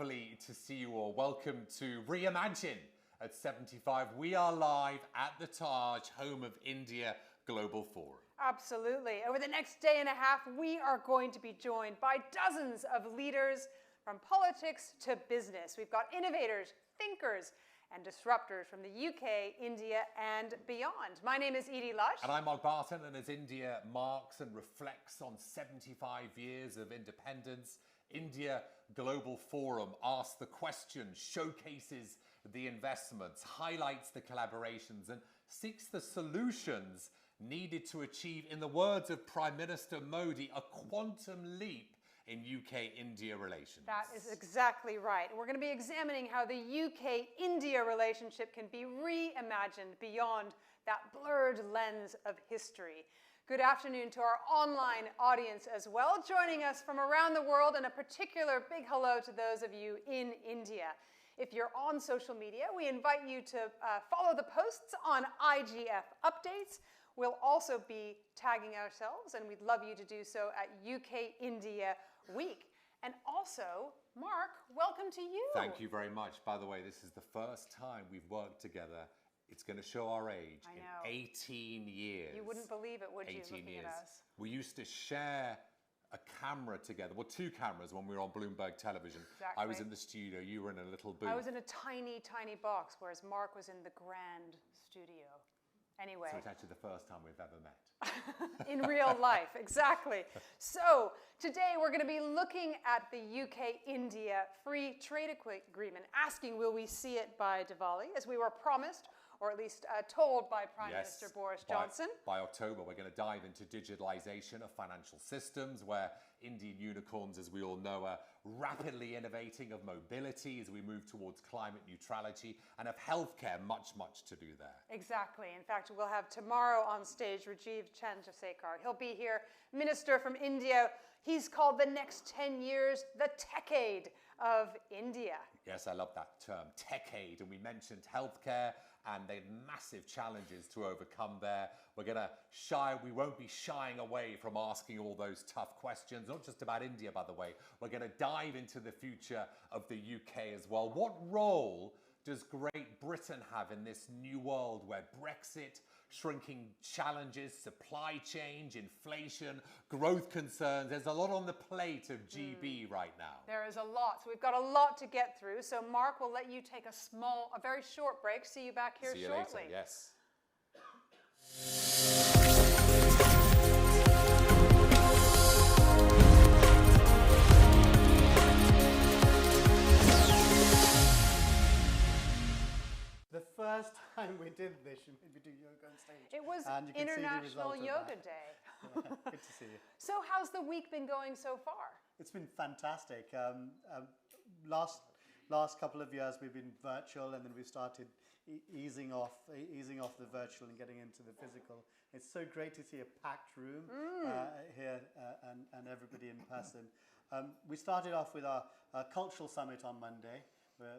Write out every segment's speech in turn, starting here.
lovely to see you all. Welcome to Reimagine at 75. We are live at the Taj, home of India Global Forum. Absolutely. Over the next day and a half, we are going to be joined by dozens of leaders from politics to business. We've got innovators, thinkers, and disruptors from the UK, India, and beyond. My name is Edie Lush. And I'm Mark Barton, and as India marks and reflects on 75 years of independence, India Global Forum asks the questions, showcases the investments, highlights the collaborations, and seeks the solutions needed to achieve, in the words of Prime Minister Modi, a quantum leap in UK-India relations. That is exactly right. We're going to be examining how the UK-India relationship can be reimagined beyond that blurred lens of history. Good afternoon to our online audience as well, joining us from around the world, and a particular big hello to those of you in India. If you're on social media, we invite you to follow the posts on IGF Updates. We'll also be tagging ourselves, and we'd love you to do so at UK India Week. And also, Mark, welcome to you. Thank you very much. By the way, this is the first time we've worked together. It's going to show our age in 18 years. You wouldn't believe it, would you, 18 looking years. at us? We used to share a camera together, well, two cameras when we were on Bloomberg Television. Exactly. I was in the studio, you were in a little booth. I was in a tiny, tiny box, whereas Mark was in the grand studio. Anyway. So it's actually the first time we've ever met. In real life, exactly. So today we're going to be looking at the UK-India Free Trade Agreement, asking will we see it by Diwali, as we were promised, or at least told by Prime Minister Boris Johnson. By October, we're going to dive into digitalization of financial systems, where Indian unicorns, as we all know, are rapidly innovating, of mobility as we move towards climate neutrality, and of healthcare, much to do there. Exactly. In fact, we'll have tomorrow on stage Rajiv Chandrasekhar. He'll be here, Minister from India. He's called the next 10 years the Techade of India. Yes, I love that term, Techade. And we mentioned healthcare and the massive challenges to overcome there. We won't be shying away from asking all those tough questions, not just about India, by the way. We're going to dive into the future of the UK as well. What role does Great Britain have in this new world where Brexit, shrinking challenges, supply chain, inflation, growth concerns, there's a lot on the plate of GB right now. There is a lot. So we've got a lot to get through. So Mark, we'll let you take a very short break. See you back here shortly. See you later, yes. The first time we did this, you made me do yoga on stage. It was International Yoga Day. Yeah, good to see you. So how's the week been going so far? It's been fantastic. Last couple of years we've been virtual, and then we started easing off the virtual and getting into the physical. It's so great to see a packed room here and everybody in person. We started off with our cultural summit on Monday,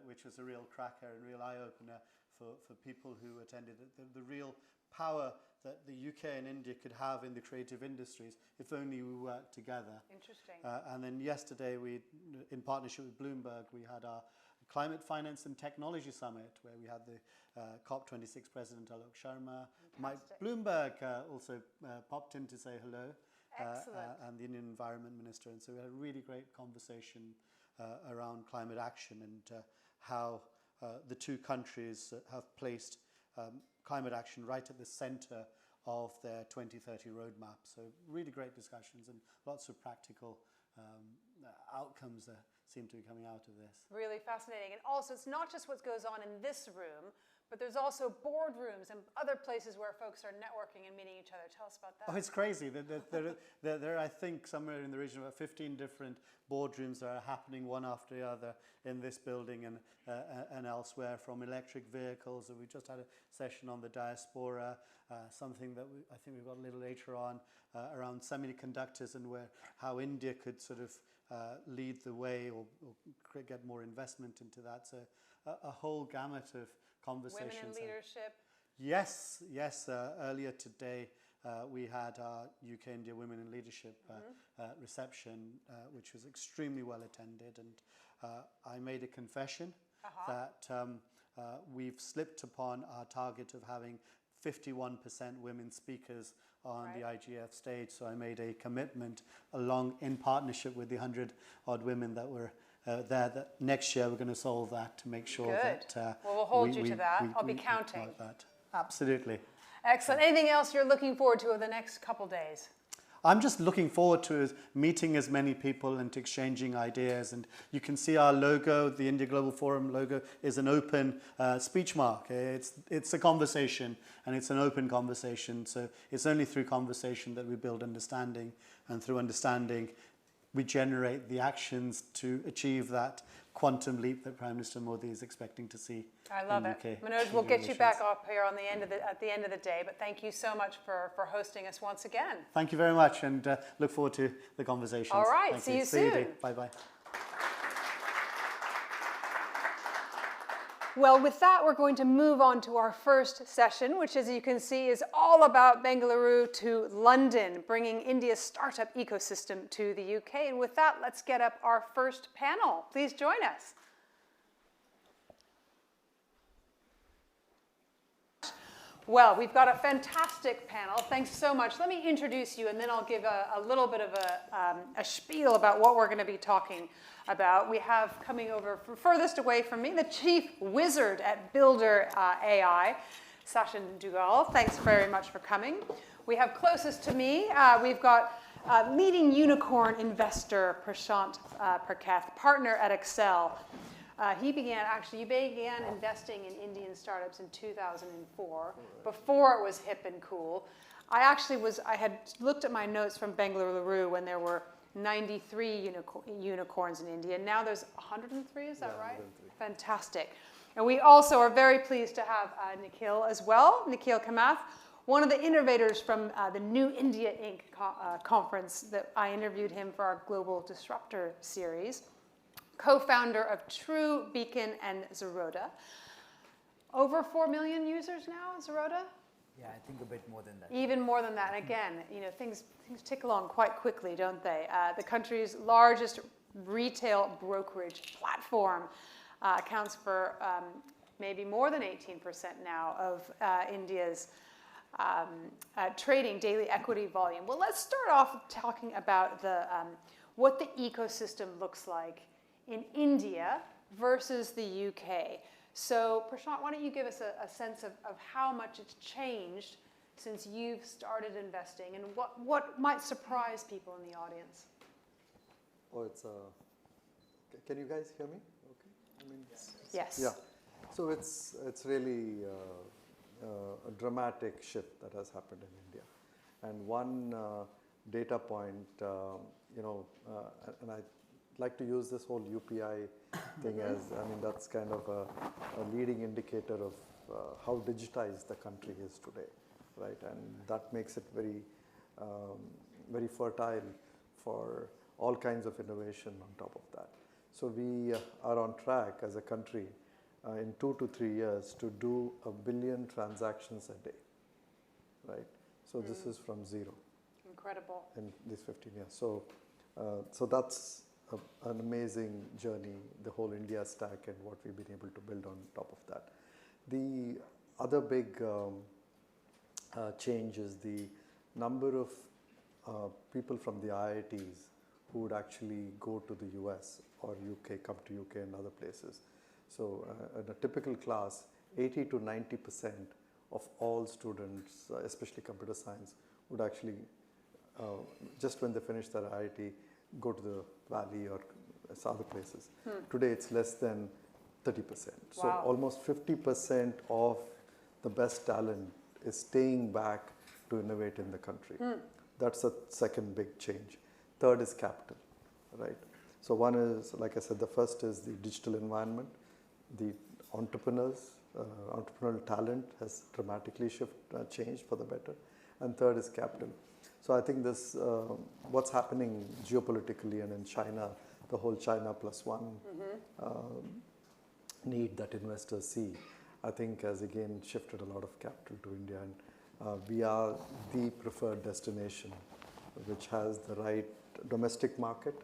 which was a real cracker and real eye-opener for people who attended it. The real power that the UK and India could have in the creative industries if only we worked together. Interesting. And then yesterday, in partnership with Bloomberg, we had our Climate Finance and Technology Summit, where we had the COP26 President Alok Sharma. Mike Bloomberg also popped in to say hello. Excellent. And the Indian Environment Minister. And so we had a really great conversation around climate action and how the two countries have placed climate action right at the center of their 2030 roadmap. So really great discussions and lots of practical outcomes that seem to be coming out of this. Really fascinating. And also, it's not just what goes on in this room, but there's also boardrooms and other places where folks are networking and meeting each other. Tell us about that. Oh, it's crazy. There are, I think, somewhere in the region of about 15 different boardrooms that are happening one after the other in this building and elsewhere, from electric vehicles. We just had a session on the diaspora, something that I think we've got a little later on around semiconductors and how India could sort of lead the way or get more investment into that. So a whole gamut of conversations. Women in leadership. Yes. Earlier today, we had our UK India Women in Leadership reception, which was extremely well attended, and I made a confession that we've slipped upon our target of having 51% women speakers on the IGF stage. So I made a commitment in partnership with the 100 odd women that were there, that next year we're going to solve that to make sure that well, we'll hold you to that. I'll be counting. That. Absolutely. Excellent. Anything else you're looking forward to over the next couple days? I'm just looking forward to meeting as many people and to exchanging ideas. And you can see our logo, the India Global Forum logo, is an open speech mark. It's a conversation, and it's an open conversation. So it's only through conversation that we build understanding, and through understanding we generate the actions to achieve that quantum leap that Prime Minister Modi is expecting to see. I love it. Manoj, we'll get you back up here on the end of at the end of the day, but thank you so much for hosting us once again. Thank you very much, and look forward to the conversations. All right, see you soon. Bye-bye. Well, with that, we're going to move on to our first session, which, as you can see, is all about Bengaluru to London, bringing India's startup ecosystem to the UK. And with that, let's get up our first panel. Please join us. Well, we've got a fantastic panel. Thanks so much. Let me introduce you, and then I'll give a little bit of a spiel about what we're going to be talking about. We have coming over from furthest away from me, the chief wizard at Builder.ai, Sachin Duggal. Thanks very much for coming. We have closest to me, we've got leading unicorn investor, Prashant, Prakash, partner at Accel. You began investing in Indian startups in 2004, before it was hip and cool. I had looked at my notes from Bengaluru when there were 93 unicorns in India. Now there's 103, is that right? 103. Fantastic. And we also are very pleased to have Nikhil as well, Nikhil Kamath, one of the innovators from the New India Inc. Conference that I interviewed him for our Global Disruptor series, co-founder of True Beacon and Zerodha. Over 4 million users now, Zerodha? Yeah, I think a bit more than that. Even more than that. And again, things tick along quite quickly, don't they? The country's largest retail brokerage platform accounts for maybe more than 18% now of India's trading daily equity volume. Well, let's start off talking about what the ecosystem looks like in India versus the UK. So, Prashant, why don't you give us a sense of how much it's changed since you've started investing, and what might surprise people in the audience? Oh, can you guys hear me? Okay. Yes. Yeah. So it's really a dramatic shift that has happened in India, and one data point, and I like to use this whole UPI thing as, that's kind of a leading indicator of how digitized the country is today, right? And that makes it very, very fertile for all kinds of innovation on top of that. So we are on track as a country in 2 to 3 years to do 1 billion transactions a day, right? So this is from zero. Incredible. In these 15 years. So that's an amazing journey, the whole India stack and what we've been able to build on top of that. The other big change is the number of people from the IITs who would actually go to the US or UK, come to UK and other places. So in a typical class, 80 to 90% of all students, especially computer science, would actually, just when they finish their IIT, go to the Valley or other places. Today it's less than 30%. So almost 50% of the best talent is staying back to innovate in the country. That's a second big change. Third is capital, right? So one is, like I said, the first is the digital environment. The entrepreneurs, entrepreneurial talent has dramatically changed for the better. And third is capital. So I think this, what's happening geopolitically and in China, the whole China plus one need that investors see, I think has again shifted a lot of capital to India. And we are the preferred destination, which has the right domestic market,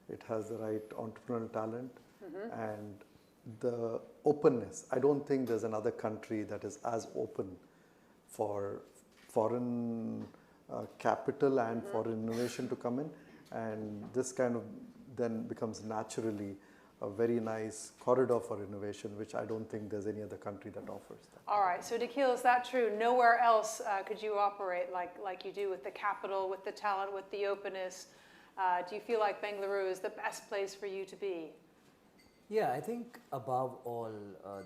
it has the right entrepreneurial talent, and the openness. I don't think there's another country that is as open for foreign capital and foreign innovation to come in, and this kind of then becomes naturally a very nice corridor for innovation, which I don't think there's any other country that offers that. All right, so Nikhil, is that true? Nowhere else could you operate like you do with the capital, with the talent, with the openness? Do you feel like Bengaluru is the best place for you to be? Yeah, I think above all,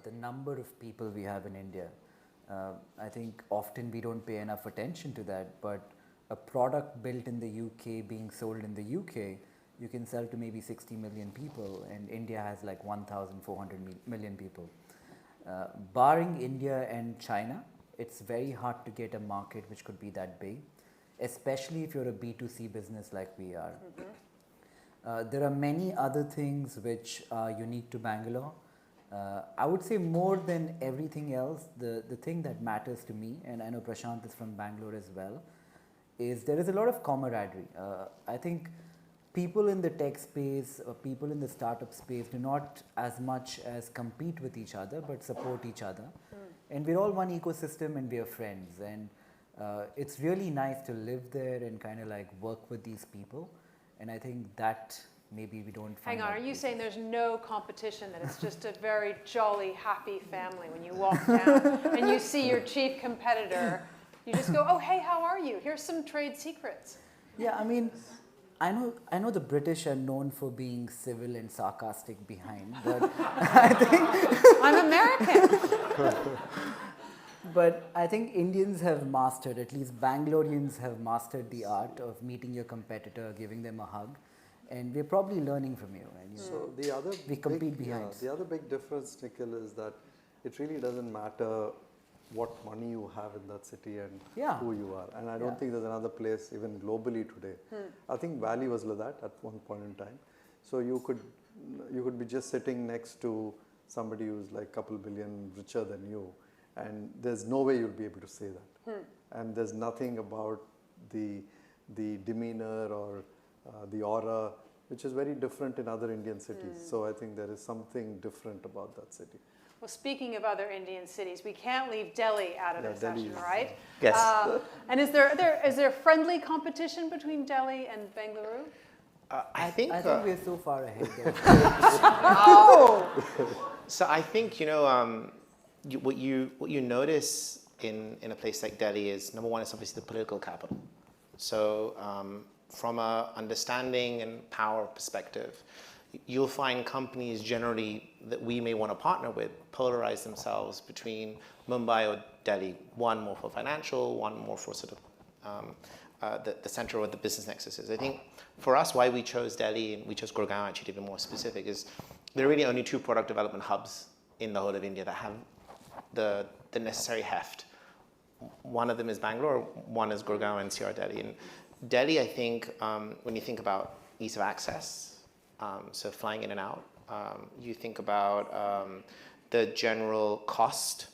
the number of people we have in India. I think often we don't pay enough attention to that, but a product built in the UK being sold in the UK, you can sell to maybe 60 million people, and India has like 1,400 million people. Barring India and China, it's very hard to get a market which could be that big, especially if you're a B2C business like we are. There are many other things which are unique to Bangalore. I would say more than everything else, the thing that matters to me, and I know Prashant is from Bangalore as well, is there is a lot of camaraderie. I think people in the tech space or people in the startup space do not as much as compete with each other, but support each other. And we're all one ecosystem and we are friends. And it's really nice to live there and kind of like work with these people. And I think that maybe we don't find. Hang on, are you saying there's no competition, that it's just a very jolly, happy family when you walk down and you see your chief competitor, you just go, oh, hey, how are you? Here's some trade secrets. Yeah, I mean, I know the British are known for being civil and sarcastic behind, but I think I'm American. But I think Indians have mastered, at least Bangaloreans have mastered the art of meeting your competitor, giving them a hug, and we're probably learning from you. And So the other we compete behind. the other big difference, Nikhil, is that it really doesn't matter what money you have in that city and who you are. And I don't think there's another place, even globally today. I think Bali was like that at one point in time. So you could be just sitting next to somebody who's like a couple billion richer than you, and there's no way you'll be able to say that. And there's nothing about the demeanor or the aura which is very different in other Indian cities. So I think there is something different about that city. Well, speaking of other Indian cities, we can't leave Delhi out of the session, right? Yes. And is there friendly competition between Delhi and Bengaluru? I think we're so far ahead there. so. I think what you notice in a place like Delhi is, number one, it's obviously the political capital. So from a understanding and power perspective, you'll find companies generally that we may want to partner with polarize themselves between Mumbai or Delhi, one more for financial, one more for sort of the center or the business nexuses. I think for us, why we chose Delhi and we chose Gurgaon, actually to be more specific, is there are really only two product development hubs in the whole of India that have the necessary heft. One of them is Bangalore, one is Gurgaon and NCR Delhi. And Delhi, I think, when you think about ease of access, so flying in and out, you think about the general cost.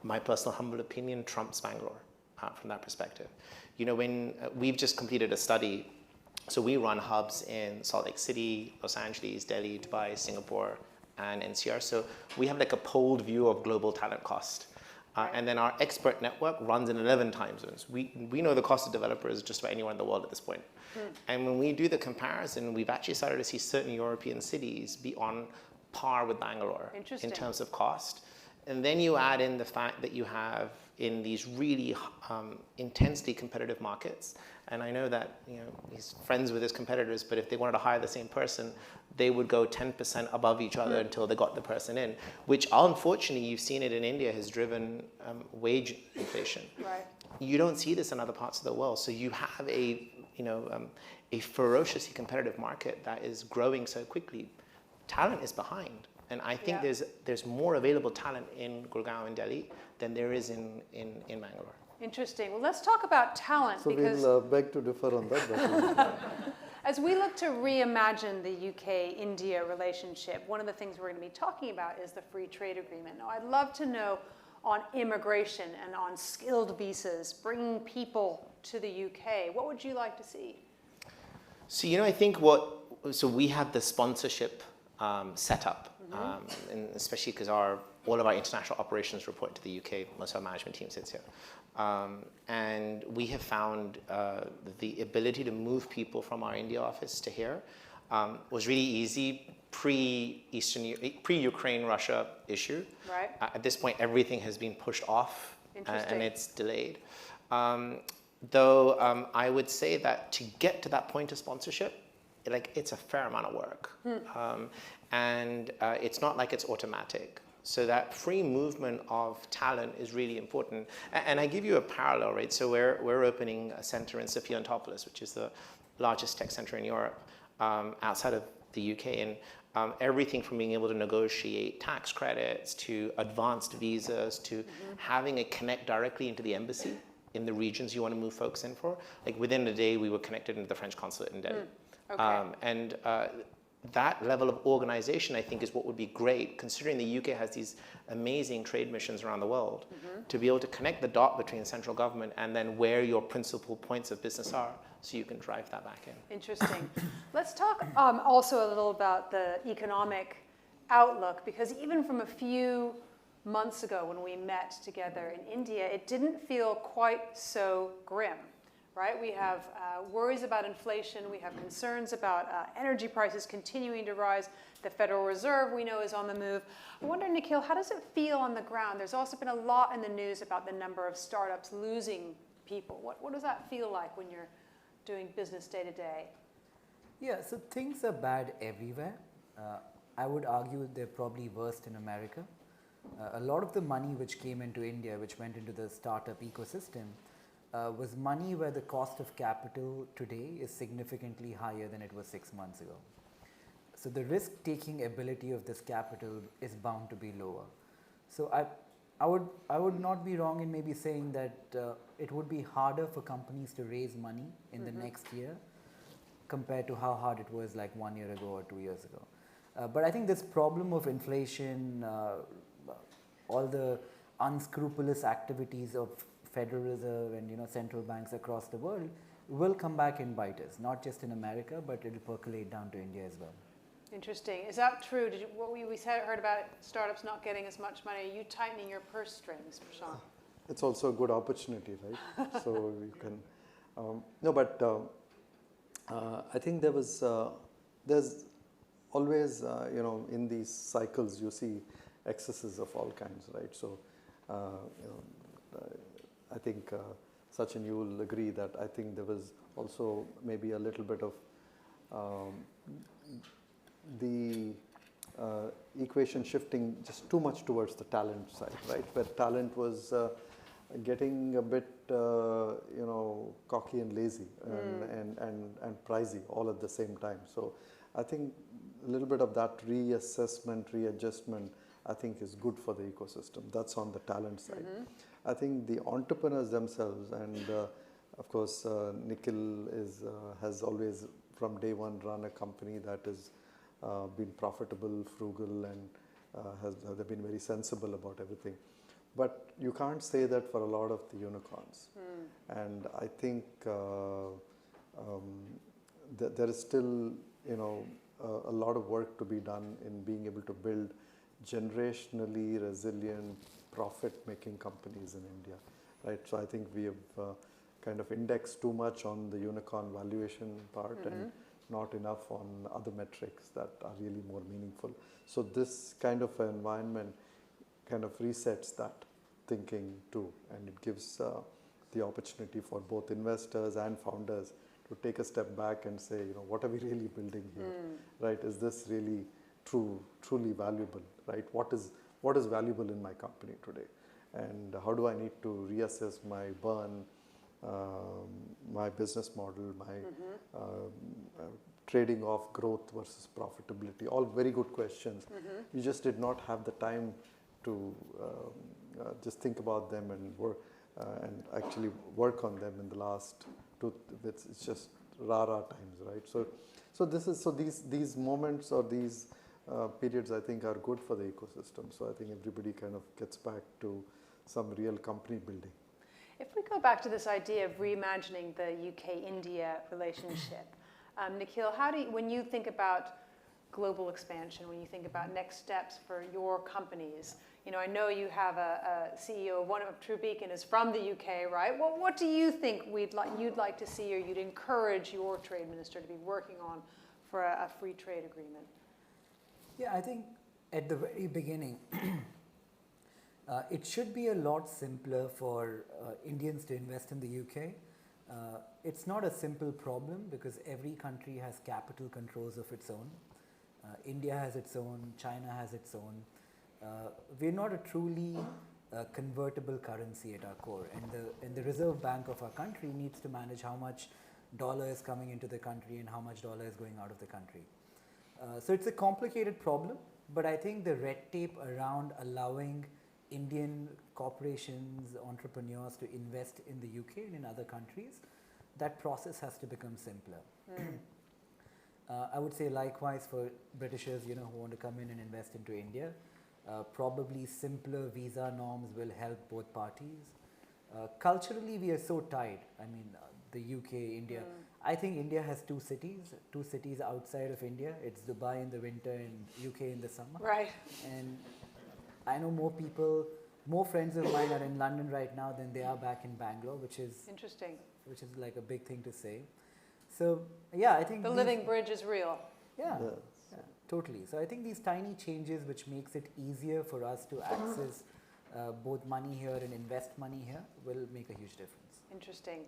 My personal humble opinion trumps Bangalore from that perspective. When we've just completed a study, so we run hubs in Salt Lake City, Los Angeles, Delhi, Dubai, Singapore, and NCR. So we have like a polled view of global talent cost. And then our expert network runs in 11 time zones. We know the cost of developers just about anywhere in the world at this point. And when we do the comparison, we've actually started to see certain European cities be on par with Bangalore in terms of cost. And then you add in the fact that you have in these really intensely competitive markets. And I know that he's friends with his competitors, but if they wanted to hire the same person, they would go 10% above each other until they got the person in, which unfortunately you've seen it in India has driven wage inflation. Right. You don't see this in other parts of the world. So you have a ferociously competitive market that is growing so quickly. Talent is behind. And I think there's more available talent in Gurgaon and Delhi than there is in Bangalore. Interesting. Well, let's talk about talent. So because we'll beg to differ on that. But as we look to reimagine the UK-India relationship, one of the things we're going to be talking about is the free trade agreement. Now, I'd love to know on immigration and on skilled visas, bringing people to the UK. What would you like to see? So, I think so we have the sponsorship setup, and especially because all of our international operations report to the UK. Most of our management team sits here. And we have found the ability to move people from our India office to here was really easy pre-Ukraine Russia issue. Right. At this point, everything has been pushed off and it's delayed. Though I would say that to get to that point of sponsorship, it's a fair amount of work. And it's not like it's automatic. So that free movement of talent is really important. And I give you a parallel, right? So we're opening a center in Sophia Antipolis, which is the largest tech center in Europe, outside of the UK. And everything from being able to negotiate tax credits to advanced visas to having it connect directly into the embassy in the regions you want to move folks in for. Like within a day, we were connected into the French consulate in Delhi. And that level of organization, I think, is what would be great, considering the UK has these amazing trade missions around the world, to be able to connect the dot between central government and then where your principal points of business are, so you can drive that back in. Interesting. Let's talk also a little about the economic outlook, because even from a few months ago when we met together in India, it didn't feel quite so grim. Right? We have worries about inflation. We have concerns about energy prices continuing to rise. The Federal Reserve, we know, is on the move. I wonder, Nikhil, how does it feel on the ground? There's also been a lot in the news about the number of startups losing people. What does that feel like when you're doing business day to day? Yeah, so things are bad everywhere. I would argue they're probably worst in America. A lot of the money which came into India, which went into the startup ecosystem, was money where the cost of capital today is significantly higher than it was 6 months ago. So the risk-taking ability of this capital is bound to be lower. So I would not be wrong in maybe saying that it would be harder for companies to raise money in the next year compared to how hard it was like 1 year ago or 2 years ago. But I think this problem of inflation, all the unscrupulous activities of Federal Reserve and central banks across the world will come back and bite us, not just in America, but it will percolate down to India as well. Interesting. Is that true? What we heard about startups not getting as much money? Are you tightening your purse strings, Prashant? It's also a good opportunity, right? So you can no, but I think there's always in these cycles you see excesses of all kinds, right? So I think, Sachin, you will agree that I think there was also maybe a little bit of the equation shifting just too much towards the talent side, right? Where talent was getting a bit, cocky and lazy and pricey all at the same time. So I think a little bit of that reassessment, readjustment, I think is good for the ecosystem. That's on the talent side. I think the entrepreneurs themselves, and of course, Nikhil has always from day one run a company that has been profitable, frugal, and they've been very sensible about everything. But you can't say that for a lot of the unicorns. And I think there is still, a lot of work to be done in being able to build generationally resilient, profit-making companies in India, right? So I think we have kind of indexed too much on the unicorn valuation part and not enough on other metrics that are really more meaningful. So this kind of environment kind of resets that thinking too, and it gives the opportunity for both investors and founders to take a step back and say, what are we really building here, right? Is this really truly valuable, right? What is valuable in my company today, and how do I need to reassess my burn, my business model, my trading off growth versus profitability? All very good questions. You just did not have the time to just think about them and work and actually work on them in the last it's just rara times, right? So these moments or these periods, I think, are good for the ecosystem. So I think everybody kind of gets back to some real company building. If we go back to this idea of reimagining the UK-India relationship, Nikhil, when you think about global expansion, when you think about next steps for your companies? You know, I know you have a CEO of one of True Beacon is from the UK, right? Well, what do you think you'd like to see, or you'd encourage your trade minister to be working on for a free trade agreement? Yeah, I think at the very beginning, it should be a lot simpler for Indians to invest in the UK. It's not a simple problem because every country has capital controls of its own. India has its own, China has its own. We're not a truly convertible currency at our core, and the Reserve Bank of our country needs to manage how much dollar is coming into the country and how much dollar is going out of the country. So it's a complicated problem, but I think the red tape around allowing Indian corporations, entrepreneurs to invest in the UK and in other countries, that process has to become simpler. I would say likewise for Britishers, you know, who want to come in and invest into India, probably simpler visa norms will help both parties. Culturally, we are so tied. I mean, the UK, India. I think India has two cities outside of India. It's Dubai in the winter and UK in the summer. Right. And I know more friends of mine are in London right now than they are back in Bangalore, which is interesting. Which is like a big thing to say. So yeah, I think the living bridge is real. Yeah, yeah, totally. So I think these tiny changes, which makes it easier for us to access both money here and invest money here, will make a huge difference. Interesting.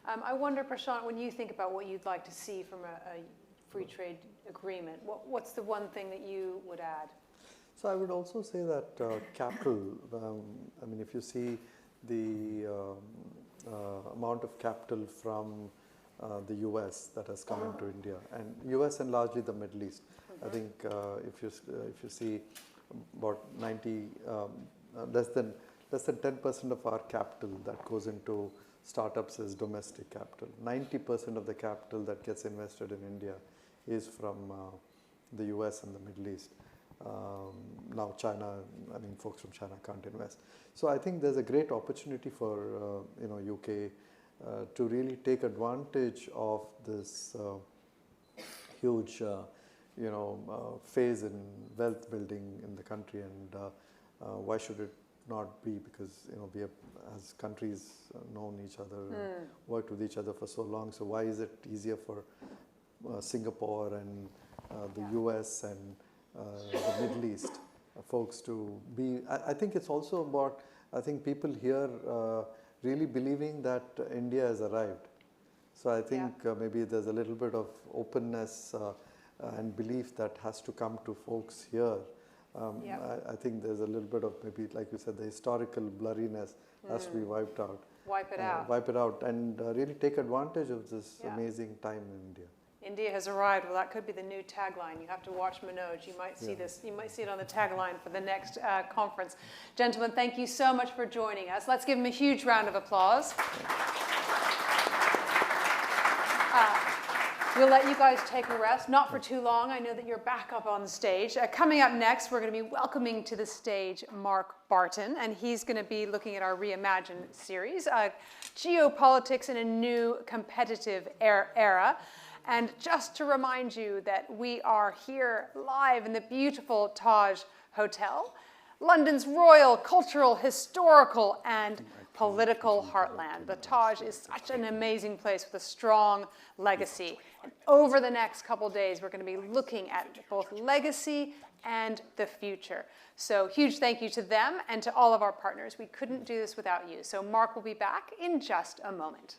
I wonder, Prashant, when you think about what you'd like to see from a free trade agreement, what's the one thing that you would add? So I would also say that capital, I mean, if you see the amount of capital from the US that has come into India, and US and largely the Middle East. I think if you see about less than 10% of our capital that goes into startups is domestic capital. 90% of the capital that gets invested in India is from the US and the Middle East. Now China, I mean, folks from China can't invest. So I think there's a great opportunity for UK to really take advantage of this huge phase in wealth building in the country, and why should it not be? Because we have, as countries, known each other, worked with each other for so long. So why is it easier for Singapore and the US and the Middle East folks to be? I think it's also about, I think people here really believing that India has arrived. So I think maybe there's a little bit of openness and belief that has to come to folks here. I think there's a little bit of, maybe like you said, the historical blurriness has to be wiped out. Wipe it out. Wipe it out and really take advantage of this amazing time in India. India has arrived. Well, that could be the new tagline. You have to watch Manoj. You might see this. You might see it on the tagline for the next conference. Gentlemen, thank you so much for joining us. Let's give them a huge round of applause. We'll let you guys take a rest, not for too long. I know that you're back up on stage. Coming up next, we're going to be welcoming to the stage Mark Barton, and he's going to be looking at our Reimagine series, geopolitics in a new competitive era. And just to remind you that we are here live in the beautiful Taj Hotel, London's royal, cultural, historical, and political heartland. The Taj is such an amazing place with a strong legacy. And over the next couple days, we're going to be looking at both legacy and the future. So huge thank you to them and to all of our partners. We couldn't do this without you. So Mark will be back in just a moment.